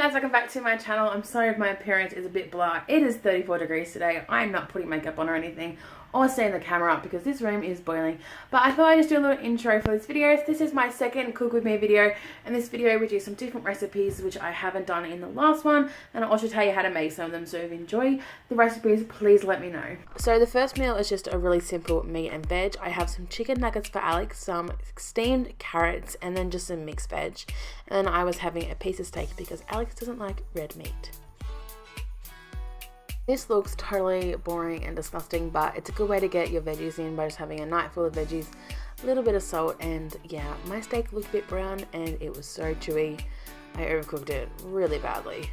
guys, welcome back to my channel. I'm sorry if my appearance is a bit blah. It is 34 degrees today. I'm not putting makeup on or anything or setting the camera up because this room is boiling. But I thought I'd just do a little intro for this video. This is my second cook with me video, and this video we do some different recipes which I haven't done in the last one, and I'll also tell you how to make some of them. So if you enjoy the recipes, please let me know. So the first meal is just a really simple meat and veg. I have some chicken nuggets for Alex, some steamed carrots, and then just some mixed veg. And I was having a piece of steak because Alex doesn't like red meat. This looks totally boring and disgusting, but it's a good way to get your veggies in by just having a night full of veggies, a little bit of salt, and yeah, my steak looked a bit brown and it was so chewy. I overcooked it really badly.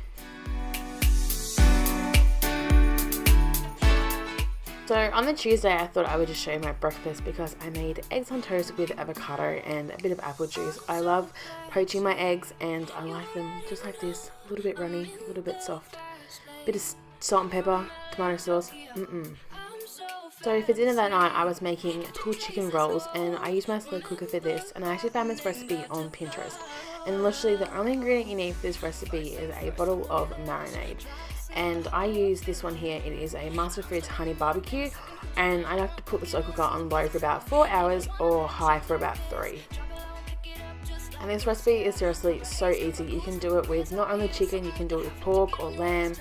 So on the Tuesday, I thought I would just show you my breakfast because I made eggs on toast with avocado and a bit of apple juice. I love poaching my eggs and I like them just like this, a little bit runny, a little bit soft, bit of salt and pepper, tomato sauce, So for dinner that night, I was making pulled chicken rolls, and I used my slow cooker for this, and I actually found this recipe on Pinterest. And literally the only ingredient you need for this recipe is a bottle of marinade. And I use this one here. It is a Master Foods honey barbecue, and I have to put the slow cooker on low for about 4 hours or high for about 3. And this recipe is seriously so easy. You can do it with not only chicken, you can do it with pork or lamb.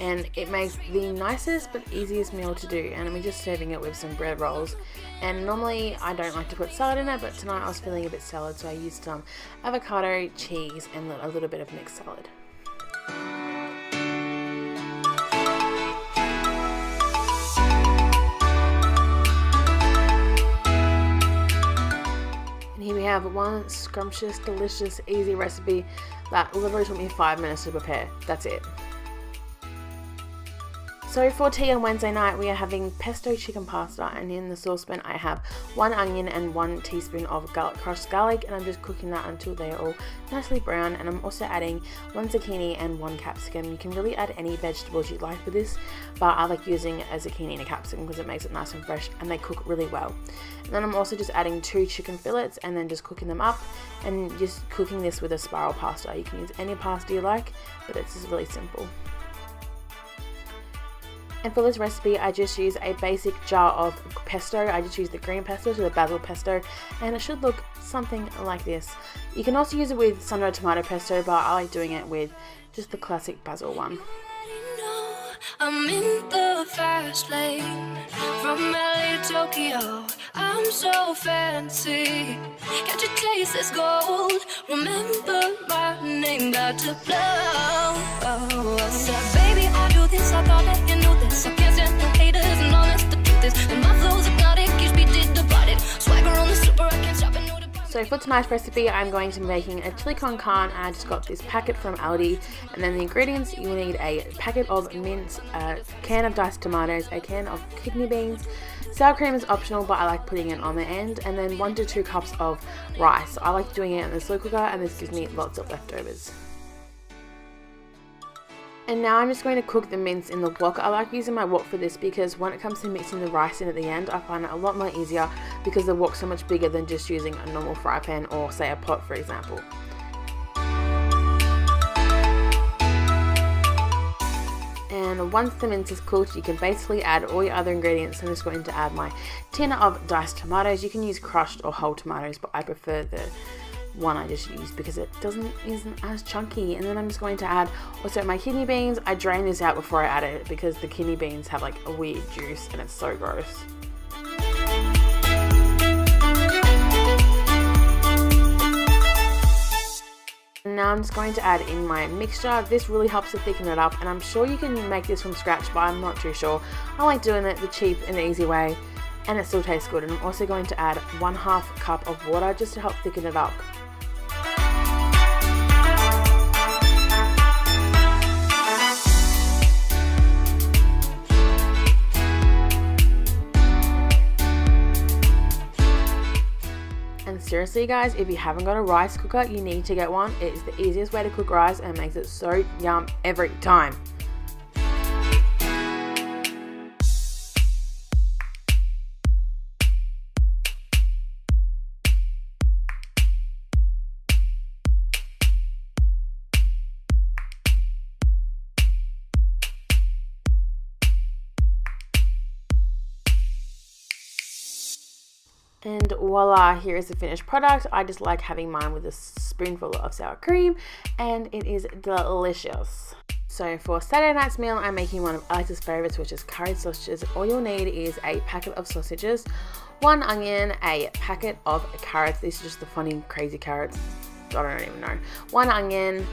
And it makes the nicest but easiest meal to do, and I'm just serving it with some bread rolls. And normally I don't like to put salad in it, but tonight I was feeling a bit salad, so I used some avocado, cheese, and a little bit of mixed salad. And here we have one scrumptious, delicious, easy recipe that literally took me 5 minutes to prepare. That's it. So for tea on Wednesday night, we are having pesto chicken pasta, and in the saucepan I have 1 onion and 1 teaspoon of crushed garlic, and I'm just cooking that until they're all nicely brown. And I'm also adding 1 zucchini and 1 capsicum. You can really add any vegetables you like with this, but I like using a zucchini and a capsicum because it makes it nice and fresh and they cook really well. And then I'm also just adding 2 chicken fillets and then just cooking them up, and just cooking this with a spiral pasta. You can use any pasta you like, but it's just really simple. And for this recipe, I just use a basic jar of pesto. I just use the green pesto, so the basil pesto, and it should look something like this. You can also use it with sun-dried tomato pesto, but I like doing it with just the classic basil one. I'm in the fast lane from LA to Tokyo. I'm so fancy. Can't you taste this gold? Remember my name, about to blow. Said, baby, I do this. I thought that you knew this. I can't stand no haters and honest to do this. And my flow's hypnotic, you beat it divided. Swagger on the super, I can't stop it. So for tonight's recipe, I'm going to be making a chili con carne, and I just got this packet from Aldi. And then the ingredients, you will need a packet of mince, a can of diced tomatoes, a can of kidney beans. Sour cream is optional, but I like putting it on the end. And then 1 to 2 cups of rice. I like doing it in the slow cooker, and this gives me lots of leftovers. And now I'm just going to cook the mince in the wok. I like using my wok for this because when it comes to mixing the rice in at the end, I find it a lot more easier because the wok's so much bigger than just using a normal fry pan or say a pot, for example. And once the mince is cooked, you can basically add all your other ingredients. I'm just going to add my tin of diced tomatoes. You can use crushed or whole tomatoes, but I prefer the one I just used because it isn't as chunky. And then I'm just going to add also my kidney beans. I drain this out before I add it because the kidney beans have like a weird juice and it's so gross. Now I'm just going to add in my mixture. This really helps to thicken it up, and I'm sure you can make this from scratch, but I'm not too sure. I like doing it the cheap and easy way, and it still tastes good. And I'm also going to add 1/2 cup of water just to help thicken it up. And seriously guys, if you haven't got a rice cooker, you need to get one. It is the easiest way to cook rice and it makes it so yum every time. And voila, here is the finished product. I just like having mine with a spoonful of sour cream, and it is delicious. So for Saturday night's meal, I'm making one of Alex's favorites, which is curried sausages. All you'll need is a packet of sausages, 1 onion, a packet of carrots. These are just the funny, crazy carrots. I don't even know. 1 onion.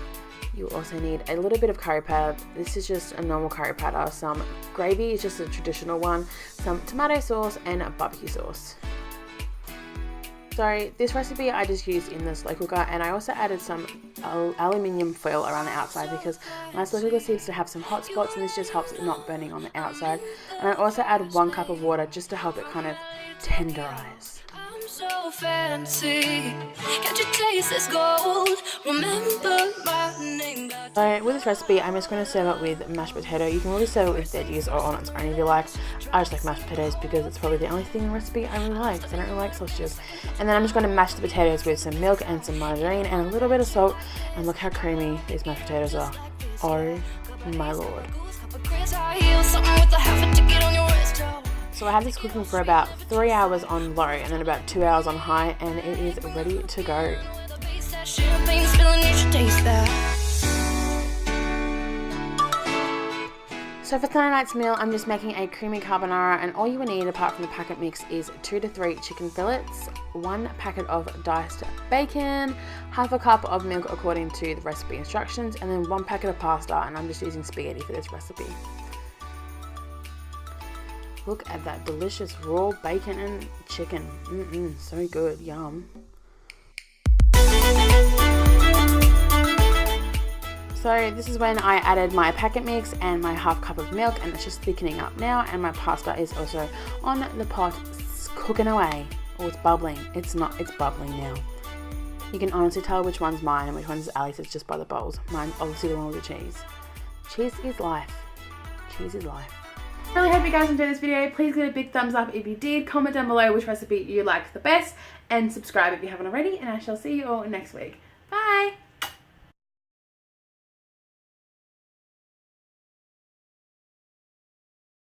You also need a little bit of curry powder. This is just a normal curry powder. Some gravy is just a traditional one. Some tomato sauce and a barbecue sauce. So this recipe I just used in the slow cooker, and I also added some aluminium foil around the outside because my slow cooker seems to have some hot spots, and this just helps it not burning on the outside. And I also added 1 cup of water just to help it kind of tenderize. So fancy, can't you taste this gold? Remember my name. So with this recipe, I'm just going to serve it with mashed potato. You can really serve it with veggies or on its own if you like. I just like mashed potatoes because it's probably the only thing in the recipe I really like, because I don't really like sausages. And then I'm just going to mash the potatoes with some milk and some margarine and a little bit of salt. And look how creamy these mashed potatoes are. Oh my lord. So I have this cooking for about 3 hours on low and then about 2 hours on high, and it is ready to go. So for Sunday night's meal, I'm just making a creamy carbonara, and all you will need apart from the packet mix is 2 to 3 chicken fillets, 1 packet of diced bacon, half a cup of milk according to the recipe instructions, and then 1 packet of pasta, and I'm just using spaghetti for this recipe. Look at that delicious raw bacon and chicken. So good, yum. So this is when I added my packet mix and my half cup of milk, and it's just thickening up now, and my pasta is also on the pot cooking away. Oh, it's bubbling. It's not, it's bubbling now. You can honestly tell which one's mine and which one's Alex's just by the bowls. Mine's obviously the one with the cheese. Cheese is life. Cheese is life. I really hope you guys enjoyed this video. Please give it a big thumbs up if you did. Comment down below which recipe you liked the best, and subscribe if you haven't already, and I shall see you all next week. Bye!